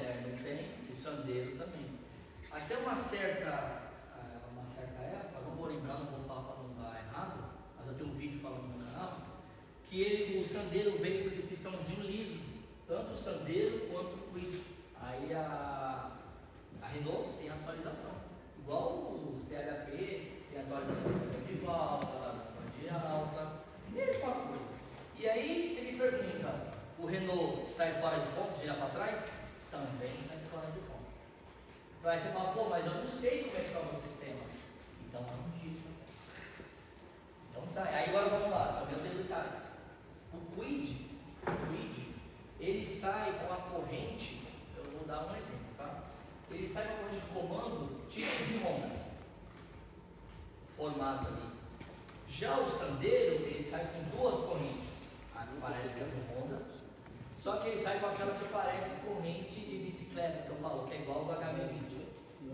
moderno tem, o Sandero também. Até uma certa época, não vou lembrar, não vou falar para não dar errado, mas eu tenho um vídeo falando no meu canal, que o Sandero veio com esse pistãozinho liso, tanto o Sandero quanto o Kwid. Aí a Renault tem atualização, igual os PHP, tem atualização de volta, de alta, mesma coisa. E aí você me pergunta, o Renault sai fora de ponto, gira para trás? Também sai fora de ponto. Então aí você fala, pô, mas eu não sei como é que está o meu sistema. Então não gira. Então sai. Aí agora vamos lá, também eu tenho detalhe. O Kwid, ele sai com a corrente, eu vou dar um exemplo, tá? Ele sai com a corrente de comando tipo de Honda, formato ali. Já o Sandero, ele sai com duas correntes. Aqui parece que é do Honda, só que ele sai com aquela que parece corrente de bicicleta, que eu falo, que é igual ao HB20.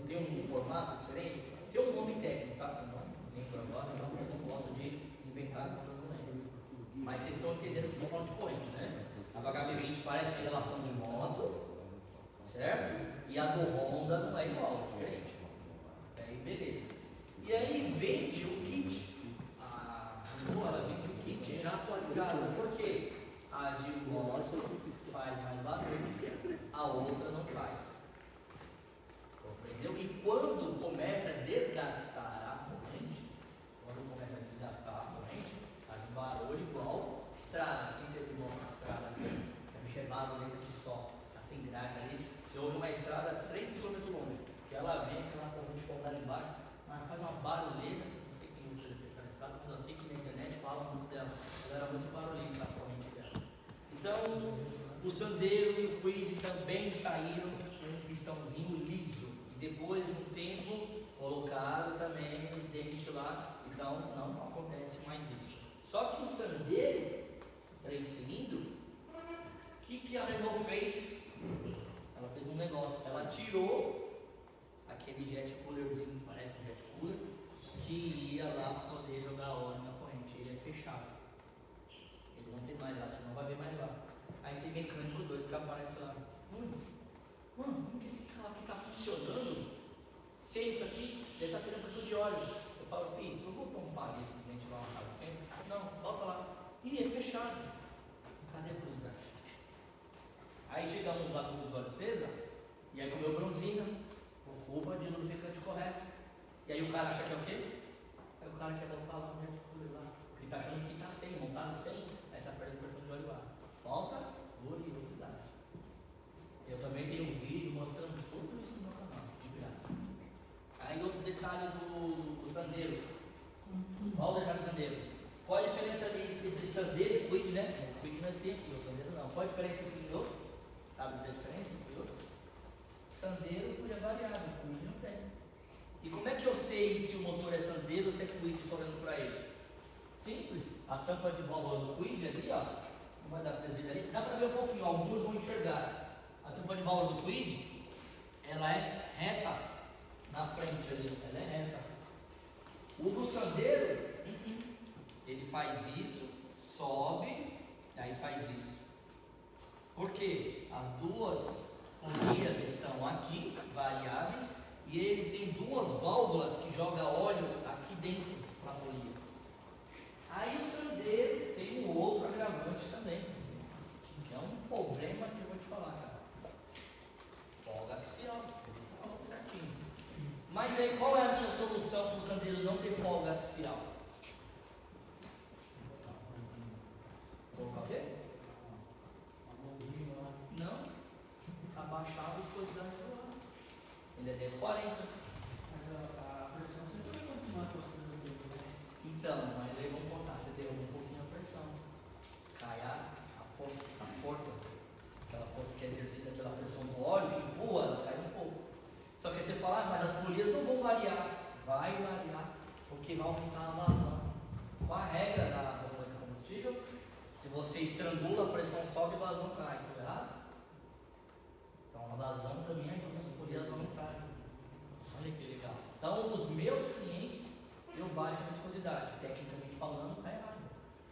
Tem um formato diferente, tem um nome técnico, tá? Não lembro agora, eu não gosto de inventar quando eu não lembro. Mas vocês estão entendendo que eu estou falando de corrente, né? A do HB20 parece que é relação de moto, certo? E a do Honda não é igual, é diferente. Aí beleza. E aí vende o kit. Ela vende o kit já atualizado. Por quê? A de moto faz mais barulho, a outra não faz. Entendeu? E quando começa a desgastar a corrente, faz um barulho igual estrada. Quem teve uma estrada aqui, chegado dentro de sol, assim, grade ali, você ouve uma estrada 3 km longe, que ela vem, aquela corrente for ali embaixo, mas faz uma barulheira, não sei quem usa fechar a estrada, mas eu sei que na internet falam muito dela, ela era muito barulhenta a corrente dela. Então, o Sandero e o Kwid também saíram com um pistãozinho liso, e depois de um tempo, colocaram também os dentes lá, então não acontece mais isso. Só que o Sandero, 3 cilindros, o que a Renault fez? Ela fez um negócio, ela tirou aquele jet coolerzinho, parece um jet cooler, que ia lá para poder jogar óleo na corrente, ele é fechado. Ele não tem mais lá, você não vai ver mais lá. Aí tem mecânico doido que aparece lá. Mano, como que esse carro aqui está funcionando? Se é isso aqui, ele está tendo pressão de óleo. Eu falo, filho, tu botou um par desse que a gente vai lá na frente? Não, volta lá. Ih, é fechado. Cadê a curiosidade? Aí chegamos lá com os olhos acesa, e aí comeu bronzina, por culpa de lubrificante correto. E aí o cara acha que é o quê? Aí o cara quer voltar lá no jet cooler lá, porque está achando que está sem, montado sem, aí está perdendo pressão de óleo lá. Falta curiosidade. Eu também tenho um vídeo mostrando tudo isso no meu canal, de graça. Aí outro detalhe do Sandero. Qual o detalhe do Sandero? Qual a diferença entre Sandero e Kwid, né? O Kwid nós temos aqui, o Sandero não. Qual a diferença entre um e outro? Sabe dizer a diferença entre o outro? Sandero é variável, Kwid não tem. E como é que eu sei se o motor é Sandero ou se é Kwid só olhando para ele? Simples. A tampa de válvula do Kwid ali, ó. Não vai dar para vocês verem ali. Dá para ver um pouquinho, alguns vão enxergar. A tampa de válvula do Kwid, ela é reta na frente ali, ela é reta. O do Sandero, ele faz isso, sobe, aí faz isso. Por quê? As duas folias estão aqui, variáveis, e ele tem duas válvulas que jogam óleo aqui dentro para a folia. Aí o Sandero tem um outro agravante também, que é um problema que eu vou te falar, cara. Folga axial, ele falou certinho. Mas aí qual é a minha solução para o Sandero não ter folga axial? Colocar o quê? Não. Abaixar a viscosidade do ar. Ele é 1040. Mas a pressão sempre vai continuar torcendo o tempo, né? Então, mas aí vamos contar, você derruba um pouquinho a pressão. Cai a força, aquela força que é exercida pela pressão do óleo, que empurra, ela cai um pouco. Só que aí você fala, mas as polias não vão variar. Vai variar, porque vai aumentar a vazão. Qual a regra da bomba de combustível? Se você estrangula, a pressão sobe e a vazão cai. Tudo errado? Então a vazão também ajuda as polias a aumentarem. Olha que legal. Então, os meus clientes, eu baixo a viscosidade. Tecnicamente falando, está errado.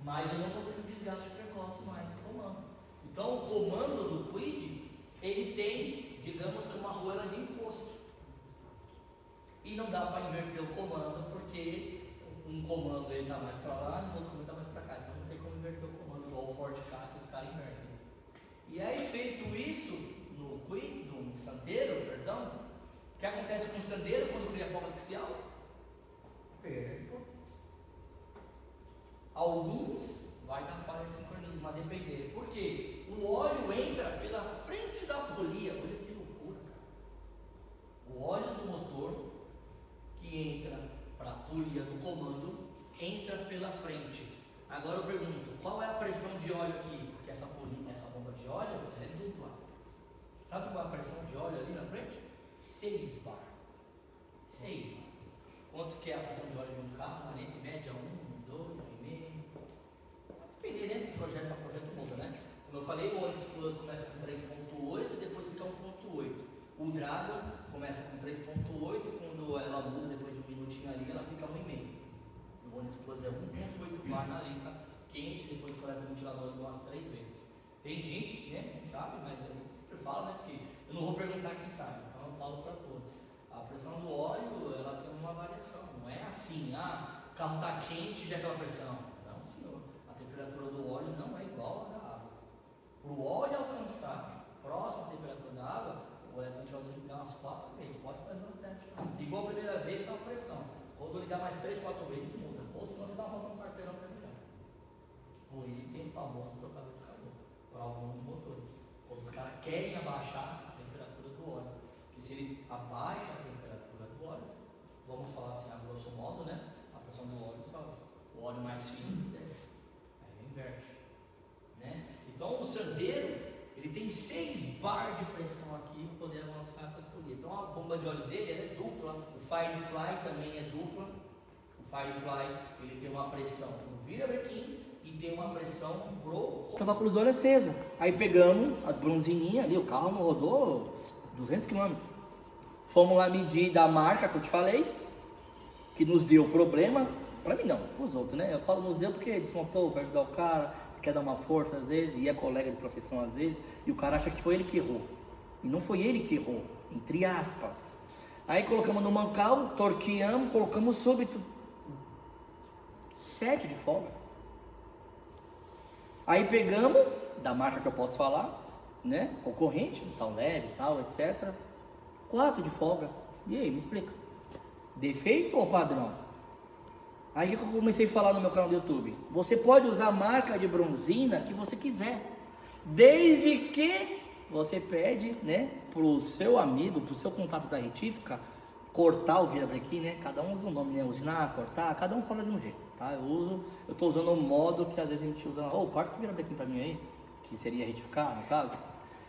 Mas eu não estou tendo desgaste precoce mais no comando. Então, o comando do Kwid, ele tem digamos que uma arruela de imposto. E não dá para inverter o comando, porque um comando ele está mais para lá e o outro comando está mais para cá. Então não tem como inverter o comando, igual o Ford Ka, que os caras invertem. E aí, feito isso, no sandeiro, perdão, o que acontece com o sandeiro quando cria folga axial? Perda de potência. Alguns vai dar falha de sincronismo, a depender. Por quê? O óleo entra pela frente da polia. Olha que loucura, cara. O óleo do motor que entra para a polia do comando entra pela frente. Agora eu pergunto, qual é a pressão de óleo aqui? Porque essa bomba de óleo é dupla. Sabe qual é a pressão de óleo ali na frente? 6 bar. 6 bar. Quanto que é a pressão de óleo de um carro? Ali, em média 1, 2, 1,5. Depende, né? De projeto a projeto muda, né? Como eu falei, o Onix Plus começa com 3.8 e depois fica 1.8. O Dragon começa com 3.8, quando ela muda depois de um minutinho ali, ela fica 1,5. O Onix Plus é 1.8 bar na lenta quente, depois coleta o ventilador umas 3 vezes. Tem gente, né, que sabe, mas a gente sempre fala, né, porque eu não vou perguntar quem sabe, então eu falo para todos. A pressão do óleo, ela tem uma variação, não é assim, o carro está quente, já é aquela pressão. Não, senhor, a temperatura do óleo não é igual à da água. Para o óleo alcançar próximo à temperatura da água, o ventilador tem que ligar umas 4 vezes, pode fazer um teste. Ligou a primeira vez, está a pressão. Quando ligar mais 3, 4 vezes, muda. Ou senão você dá uma volta no quarteirão para ligar. Por isso tem o famoso trocador de calor, para alguns motores. Quando os caras querem abaixar a temperatura do óleo, porque se ele abaixa a temperatura do óleo, vamos falar assim a grosso modo, né? A pressão do óleo sobe. O óleo mais fino desce. Aí ele inverte. Né? Então o sandeiro, ele tem 6 bar de pressão aqui para poder avançar essas polias. Então a bomba de óleo dele ela é dupla. O Firefly também é dupla. O Firefly ele tem uma pressão no virabrequim e tem uma pressão pro... Estava com a luz do óleo acesa. Aí pegamos as bronzininhas ali, o carro não rodou 200 km. Fomos lá medir da marca que eu te falei, que nos deu problema. Para mim não, para os outros, né? Eu falo nos deu porque desmontou, vai ajudar o cara, quer dar uma força às vezes, e é colega de profissão às vezes, e o cara acha que foi ele que errou. E não foi ele que errou, entre aspas. Aí colocamos no mancal, torqueamos, colocamos súbito 7 de folga. Aí pegamos, da marca que eu posso falar, né? Concorrente, tão leve e tal, etc. 4 de folga. E aí, me explica. Defeito ou padrão? Aí que eu comecei a falar no meu canal do YouTube. Você pode usar a marca de bronzina que você quiser. Desde que você pede, né, pro seu amigo, pro seu contato da retífica, cortar o virabrequim, né? Cada um usa um nome, né? Usinar, cortar, cada um fala de um jeito, tá? Eu tô usando um modo que às vezes a gente usa, corta esse virabrequim pra mim aí, que seria retificar, no caso.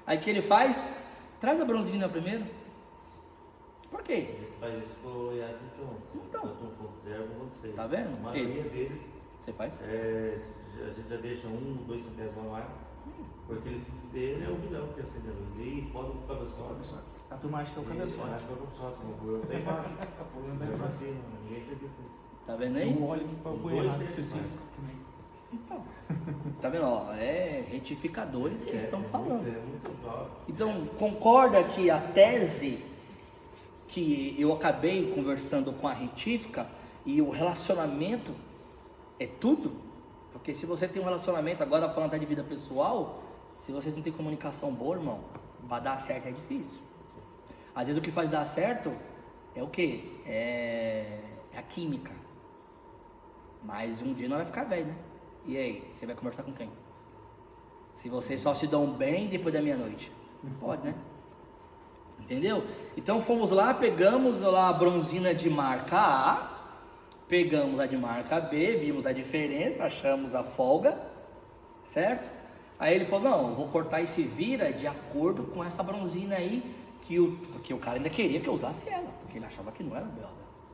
Aí o que ele faz? Traz a bronzina primeiro. Por quê? Ele faz isso com o IAS 21. Então. 1.0, 1.6. Tá vendo? A maioria deles, Você faz? a gente já deixa 1, 2 centésimos a mais, porque ele é o milhão que acende a luz. E pode o cabeçote. A turma acha que é o cabeçote. Acho que é o cabeçote, o problema tá embaixo. O problema tá embaixo assim, ninguém acredita. Tá vendo Tem aí? um óleo que foi errado específico. Então, tá vendo? Ó, é retificadores que estão falando. É muito top. Então, concorda que a tese que eu acabei conversando com a retífica e o relacionamento é tudo? Porque se você tem um relacionamento, agora falando até de vida pessoal, se vocês não têm comunicação boa, irmão, pra dar certo é difícil. Às vezes o que faz dar certo é o quê? É a química. Mas um dia não vai ficar velho, né? E aí, você vai conversar com quem? Se vocês só se dão bem depois da meia-noite. Não pode, né? Entendeu? Então fomos lá, pegamos lá a bronzina de marca A, pegamos a de marca B, vimos a diferença, achamos a folga, certo? Aí ele falou, não, eu vou cortar esse vira de acordo com essa bronzina aí, porque o cara ainda queria que eu usasse ela, porque ele achava que não era bela.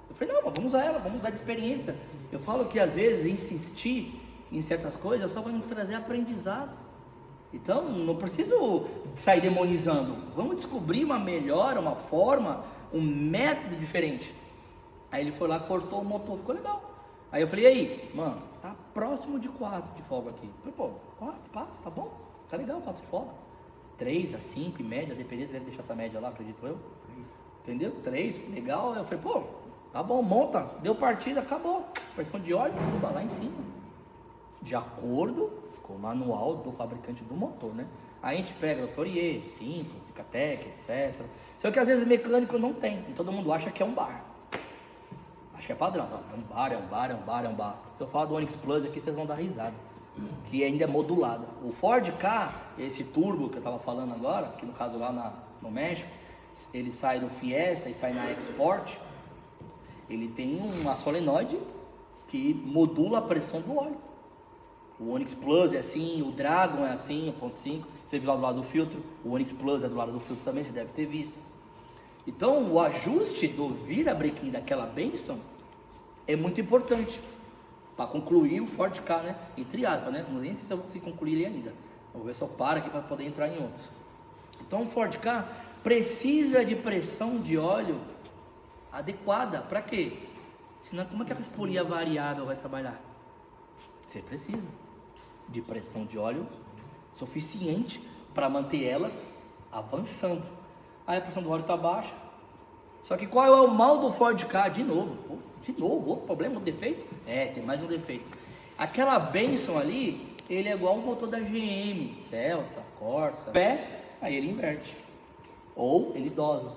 Eu falei, não, mas vamos usar ela, vamos usar de experiência. Eu falo que às vezes insistir em certas coisas só vai nos trazer aprendizado. Então, não preciso sair demonizando. Vamos descobrir uma melhora, uma forma, um método diferente. Aí ele foi lá, cortou o motor, ficou legal. Aí eu falei, e aí, mano, tá próximo de 4 de folga aqui. Eu falei, pô, 4, passa, tá bom? Tá legal, 4 de folga. 3 a 5 em média, dependendo, você deve deixar essa média lá, acredito eu. Entendeu? 3, legal. Eu falei, pô, tá bom, monta, deu partida, acabou. Pressão de óleo, tudo lá em cima. De acordo com o manual do fabricante do motor, né? Aí a gente pega o Torier, 5, Picatec, etc. Só que às vezes o mecânico não tem, e todo mundo acha que é um bar. Acho que é padrão, não, é um bar, é um bar, é um bar, é um bar. Se eu falar do Onix Plus aqui, vocês vão dar risada. Que ainda é modulada. O Ford Ka, esse turbo que eu tava falando agora, que no caso lá no México, ele sai do Fiesta e sai na Export, ele tem uma solenoide que modula a pressão do óleo. O Onix Plus é assim, o Dragon é assim, o 1.5, você viu lá do lado do filtro, o Onix Plus é do lado do filtro também, você deve ter visto. Então o ajuste do virabrequim daquela benção é muito importante para concluir o Ford Ka, né? Entre aspas, né? Não sei se eu vou conseguir concluir ele ainda. Vou ver se eu paro aqui para poder entrar em outros. Então o Ford Ka precisa de pressão de óleo adequada. Para quê? Senão como é que a espolia variável vai trabalhar? Você precisa de pressão de óleo suficiente para manter elas avançando. Aí a pressão do óleo está baixa. Só que qual é o mal do Ford Ka? De novo, outro problema, outro defeito? Tem mais um defeito. Aquela benção ali, ele é igual um motor da GM, Celta, Corsa, pé, aí ele inverte. Ou ele dosa,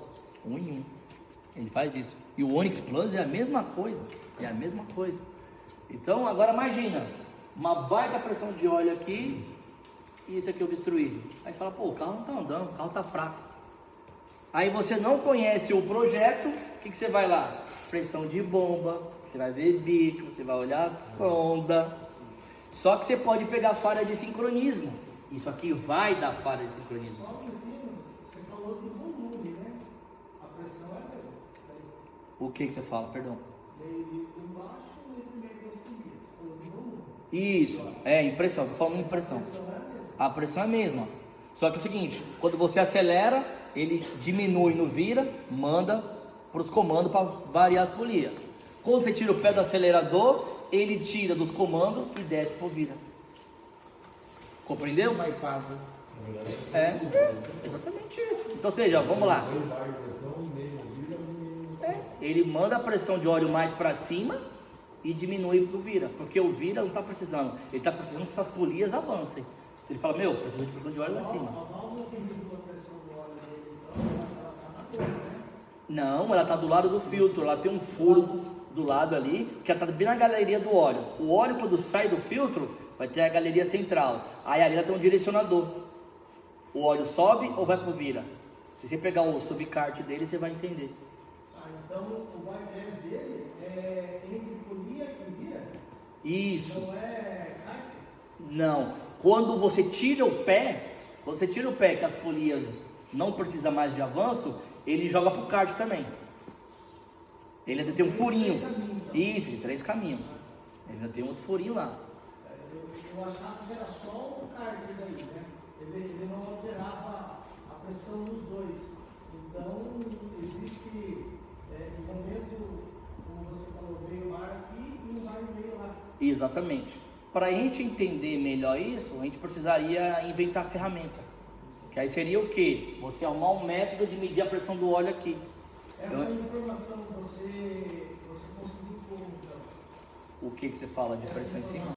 1 em 1. Ele faz isso. E o Onix Plus é a mesma coisa, Então, agora imagina, uma baita pressão de óleo aqui, e isso aqui obstruído. Aí fala, pô, o carro não está andando, o carro está fraco. Aí você não conhece o projeto, o que você vai lá? Pressão de bomba, você vai ver bico, você vai olhar a sonda. Só que você pode pegar falha de sincronismo. Isso aqui vai dar falha de sincronismo. Só um minutinho, você falou do volume, né? A pressão é O que você fala, perdão? embaixo e primeiro você falou do volume. Isso, impressão, tô falando impressão. A pressão é a mesma. Só que é o seguinte, quando você acelera, ele diminui no vira, manda para os comandos para variar as polias. Quando você tira o pé do acelerador, ele tira dos comandos e desce para o vira. Compreendeu? Exatamente isso. Então, ou seja, vamos lá. Ele manda a pressão de óleo mais para cima e diminui para o vira, porque o vira não está precisando, ele está precisando que essas polias avancem. Ele fala, precisa de pressão de óleo lá em cima. A válvula que regula a pressão do óleo dele, então, ela está na torre, né? Não, ela está do lado do filtro, ela tem um furo do lado ali, que ela está bem na galeria do óleo. O óleo, quando sai do filtro, vai ter a galeria central. Aí ali ela tem um direcionador. O óleo sobe ou vai para o vira? Se você pegar o subcart dele, você vai entender. Então o bypass dele é entre polia e vira? Isso. Não é kart? Não. Quando você tira o pé, que as polias não precisam mais de avanço, ele joga para o kart também. Ele ainda tem um furinho. Isso, tem 3 caminhos. Ele ainda tem outro furinho lá. Eu achava que era só o kart daí, né? Ele não alterava a pressão nos dois. Então, existe um momento, como você falou, meio ar aqui e um ar e meio lá. Exatamente. Para a gente entender melhor isso, a gente precisaria inventar a ferramenta. Que aí seria o quê? Você arrumar um método de medir a pressão do óleo aqui. Essa informação você conseguiu como então? O que você fala de pressão em cima?